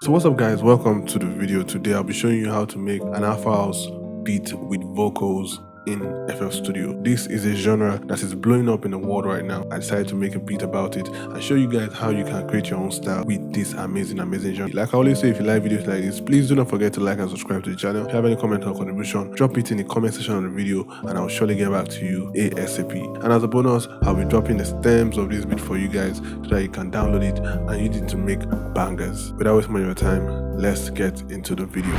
So what's up guys, welcome to the video. Today I'll be showing you how to make an Afro house beat with vocals in FL Studio. This is a genre that is blowing up in the world right now. I decided to make a beat about it and show you guys how you can create your own style with this amazing genre. Like I always say, if you like videos like this, please do not forget to like and subscribe to the channel. If you have any comment or contribution, drop it in the comment section of the video and I'll surely get back to you ASAP. And as a bonus, I'll be dropping the stems of this beat for you guys so that you can download it and use it to make bangers. Without wasting more of your time, let's get into the video.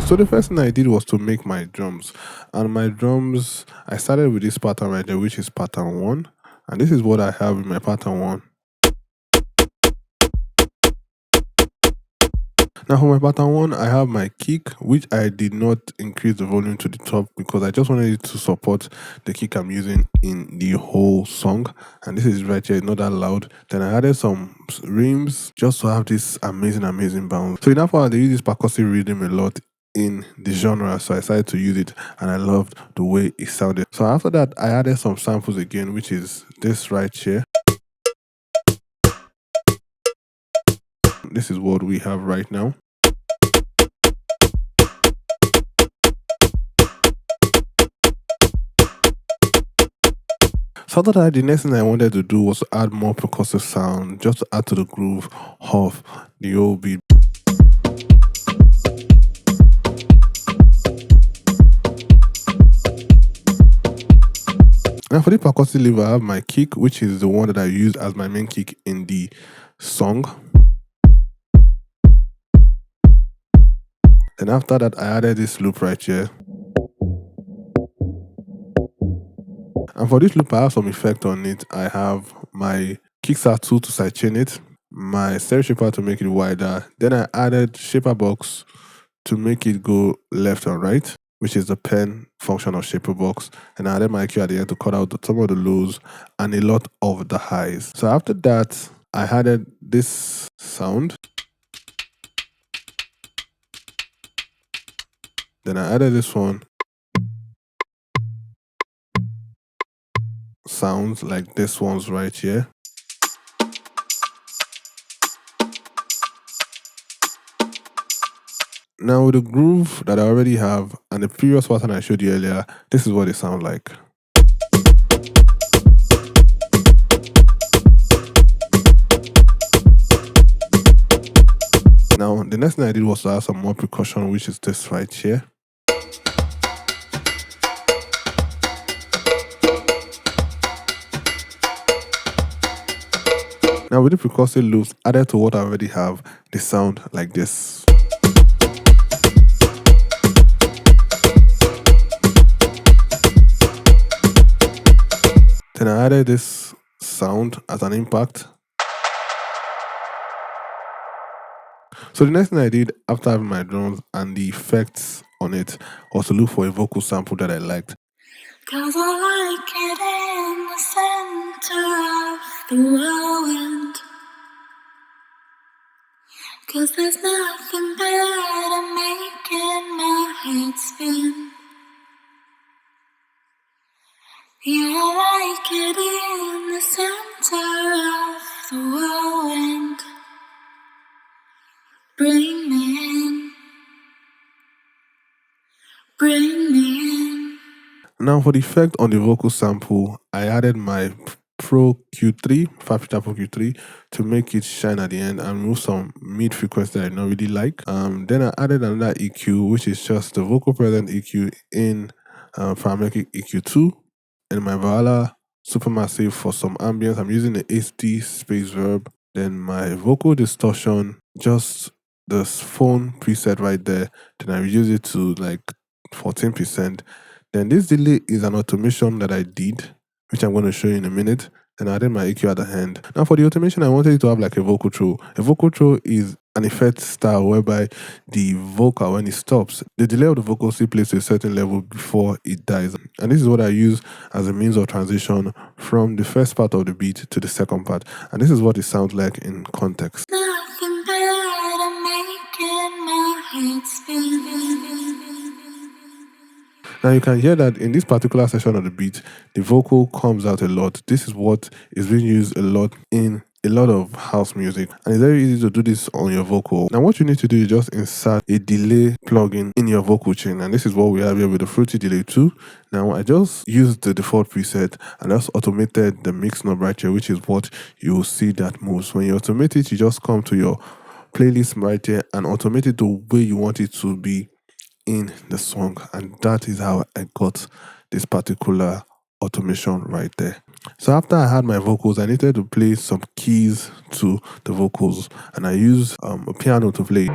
So the first thing I did was to make my drums, and my drums, I started with this pattern right there, which is pattern 1, and this is what I have in my pattern 1. Now for my pattern 1, I have my kick, which I did not increase the volume to the top because I just wanted it to support the kick I'm using in the whole song, and this is right here, not that loud. Then I added some rims just to have this amazing bounce. So in that part, they use this percussive rhythm a lot in the genre, so I decided to use it and I loved the way it sounded. So after that, I added some samples again, which is this right here. This is what we have right now. So after that, the next thing I wanted to do was to add more percussive sound, just to add to the groove of the old beat. Now for the percussive lever, I have my kick, which is the one that I use as my main kick in the song. Then after that, I added this loop right here. And for this loop, I have some effect on it. I have my kickstart tool to sidechain it, my stereo shaper to make it wider. Then I added shaper box to make it go left and right, which is the pen function of shaper box. And I added my EQ at the end to cut out some of the lows and a lot of the highs. So after that, I added this sound. Then I added this one. Sounds like this one's right here. Now with the groove that I already have and the previous pattern I showed you earlier, this is what it sounds like. Now the next thing I did was to add some more percussion, which is this right here. Now with the percussive loops added to what I already have, they sound like this. Then I added this sound as an impact. So the next thing I did after having my drums and the effects on it was to look for a vocal sample that I liked. Cause I like it in the center of the whirlwind. Cause there's nothing better making my head spin. Yeah, I like it in the center of the whirlwind. Bring me in. Bring me in. Now for the effect on the vocal sample, I added my Pro Q3, 5 Pro Q3 to make it shine at the end and remove some mid frequency that I don't really like. Then I added another EQ, which is just the vocal present EQ in parametric EQ2 and my Voila Supermassive for some ambience. I'm using the HD space verb. Then my vocal distortion, just this phone preset right there. Then I reduce it to like 14%. Then this delay is an automation that I did, which I'm going to show you in a minute. Then I added my EQ at the end. Now for the automation, I wanted it to have like a vocal throw. A vocal throw is an effect style whereby the vocal, when it stops, the delay of the vocal still plays to a certain level before it dies. And this is what I use as a means of transition from the first part of the beat to the second part. And this is what it sounds like in context. Nothing better making my head spin. Now you can hear that in this particular section of the beat, the vocal comes out a lot. This is what is being used a lot in a lot of house music, and it's very easy to do this on your vocal. Now what you need to do is just insert a delay plugin in your vocal chain, and this is what we have here with the Fruity Delay 2. Now I just used the default preset and just automated the mix knob right here, which is what you will see that moves. When you automate it, you just come to your playlist right here and automate it the way you want it to be in the song, and that is how I got this particular automation right there. So after I had my vocals, I needed to play some keys to the vocals, and I used a piano to play.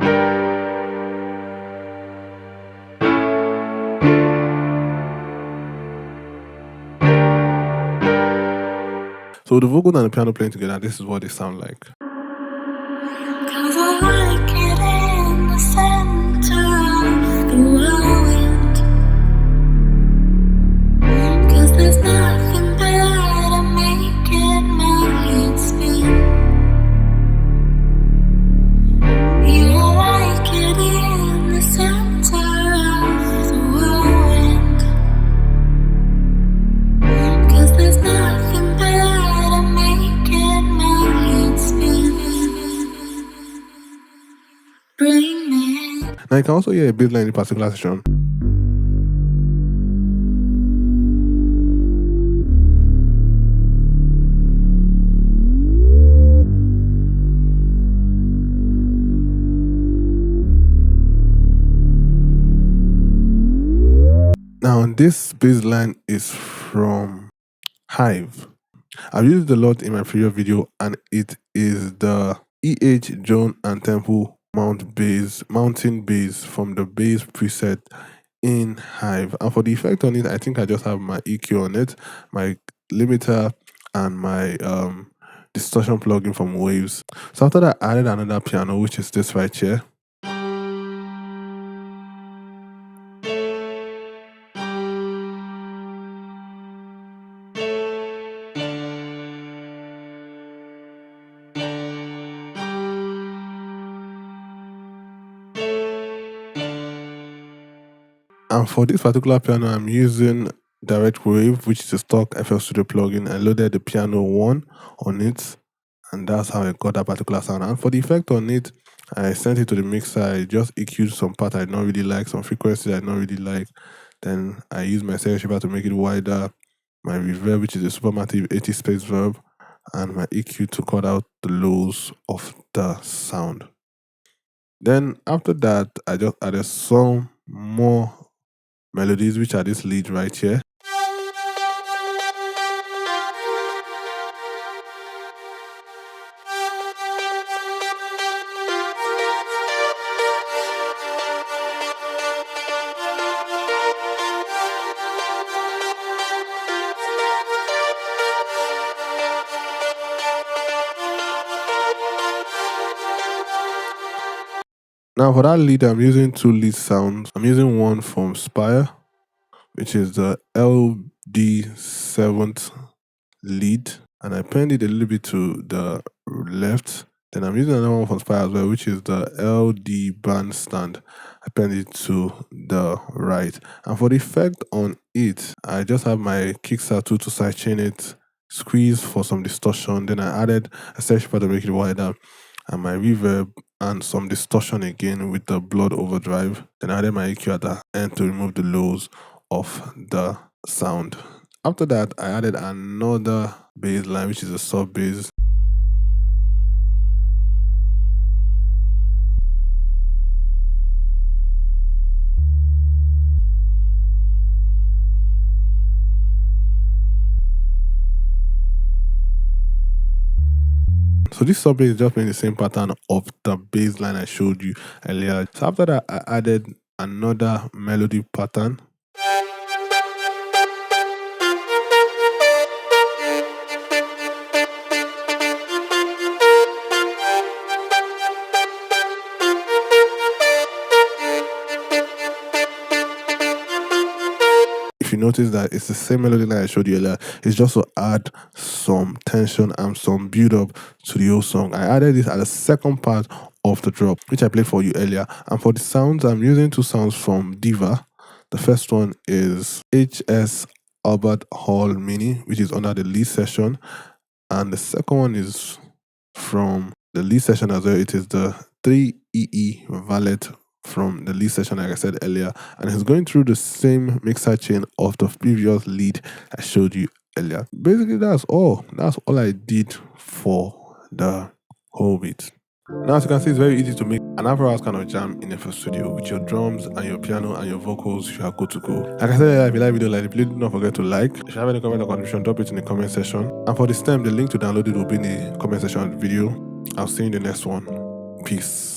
So the vocals and the piano playing together, this is what they sound like. 'Cause I like it in the center of the whirlwind. 'Cause there's nothing better making my head spin. You like it in the center of the whirlwind. 'Cause there's nothing better making my head spin. Bring me. Now you can also hear a bass line in the particular section. Now this bass line is from Hive. I've used it a lot in my previous video, and it is the EH Jones and Temple mountain bass from the bass preset in Hive. And for the effect on it, I think I just have my EQ on it, my limiter, and my distortion plugin from Waves. So after that, I added another piano, which is this right here. And for this particular piano, I'm using Direct Wave, which is a stock FL Studio plugin. I loaded the piano 1 on it, and that's how I got that particular sound. And for the effect on it, I sent it to the mixer. I just EQ'd some part I don't really like, some frequencies I don't really like. Then I used my stereo shaper to make it wider, my reverb, which is a Supermassive 80 space verb, and my EQ to cut out the lows of the sound. Then after that, I just added some more melodies, which are this lead right here. Now for that lead, I'm using 2 lead sounds. I'm using one from Spire, which is the LD7th lead, and I penned it a little bit to the left. Then I'm using another one from Spire as well, which is the LD bandstand. I penned it to the right. And for the effect on it, I just have my Kickstart tool to sidechain it, squeeze for some distortion. Then I added a section to make it wider, and my reverb and some distortion again with the blood overdrive. Then I added my EQ at the end to remove the lows of the sound. After that, I added another bass line, which is a sub bass. So this sub bass is just playing the same pattern of the bass line I showed you earlier. So after that, I added another melody pattern. If you notice that it's the same melody line I showed you earlier, it's just to add some tension and some build up to the whole song. I added this at the second part of the drop, which I played for you earlier. And for the sounds, I'm using two sounds from Diva. The first one is HS Albert Hall Mini, which is under the lead session. And the second one is from the lead session as well. It is the 3EE Valet from the lead session, like I said earlier, and it's going through the same mixer chain of the previous lead I showed you earlier. Basically, that's all. That's all I did for the whole beat. Now, as you can see, it's very easy to make an Afro house kind of jam in FL Studio with your drums and your piano and your vocals. You are good to go. Like I said earlier, if you like video like this, please do not forget to like. If you have any comment or contribution, drop it in the comment section. And for the stem, the link to download it will be in the comment section of the video. I'll see you in the next one. Peace.